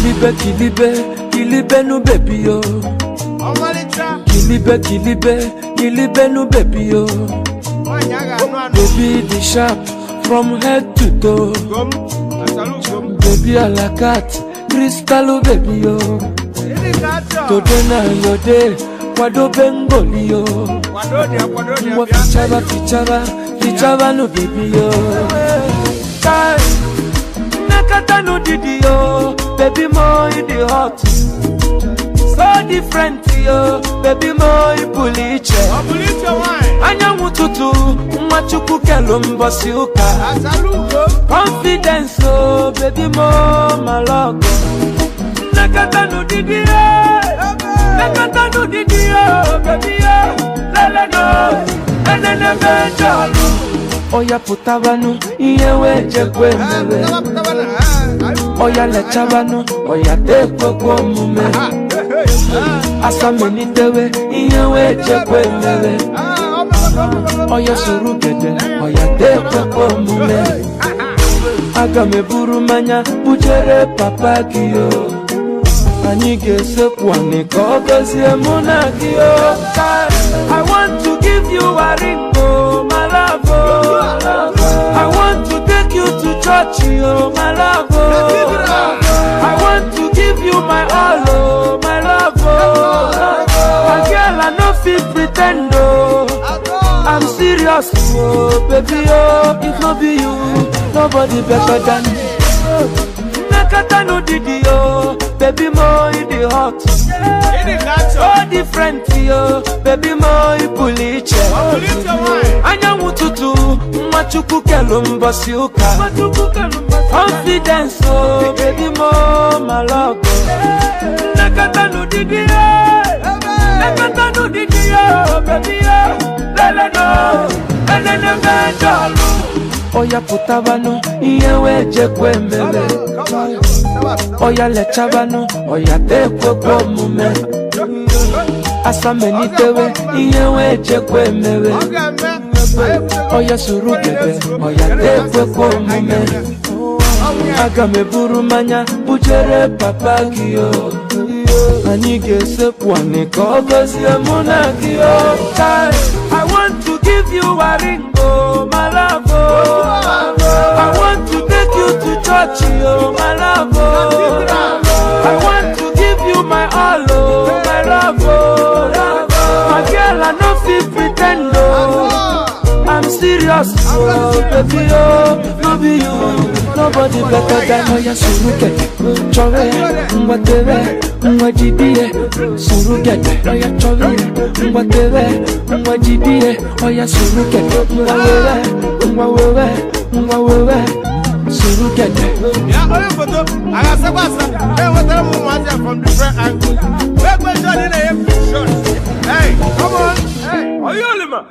Kilibe no baby yo. Kilibe no baby yo. Baby the sharp from head to toe. Baby a la carte, crystal baby yo. Today na your day, kwado bengoli yo. Mwa fichaba no baby yo. Nakata no didi yo, baby mo in the hot. So different yo, baby mo in puliche. Anya mututu, machuku kelumba siuka. Confidence oh, baby mo maloko. Nakata no didi yo, baby yo. Lele no, enene benjalu. Oya putabanu, iyewe jekwe mwe. Oya lechabanu, oya tekwe kwa mume. Asa menitewe, iyewe jekwe mwe. Oya surugede, oya tekwe kwa mume. Agame burumanya, bujere papa kiyo. Anige sepwane kogozi emuna kiyo. I want to give you a ring, oh my love, oh. I want to take you to church, oh my love, oh. I want to give you my all, oh my love, oh. My girl, I no fit pretend, oh. I'm serious, oh baby, oh. If not be you, nobody better than me. Nakata no didi, oh. Baby mo in the hot. So different yo, baby mo in puliche. Anya mututu, machuku kelumba siuka. Confidence oh, baby mo maloko. Nakata no didi yo, baby yo. Lele no, enene benjalu. Oya putabanu, iyewe jekwe mbele. Oya lechabanu, oya tekwe kwa mume. Asa menitewe, iyewe jekwe mewe. Oya surugede, oya tekwe kwa mume. Agame burumanya, bujere papa kiyo. Anige sepwane kogozi emuna kiyo. I want to give you a ring, oh my love, oh. I want to take you to church, oh my love, oh. I want to give you my all, oh my love, oh. My girl, I no fit pretend, oh. I'm serious, oh baby, oh. No be you, nobody better than Oya surugede, chove, mwatewe, mwajibie, surugede, Oya chove, mwatewe, mwajibie, Oya surugede, mwawewe, surugede. Yeah, all photo. I got some WhatsApp. Hey, what the woman from different angles. Hey, come on. Hey, are you Lima?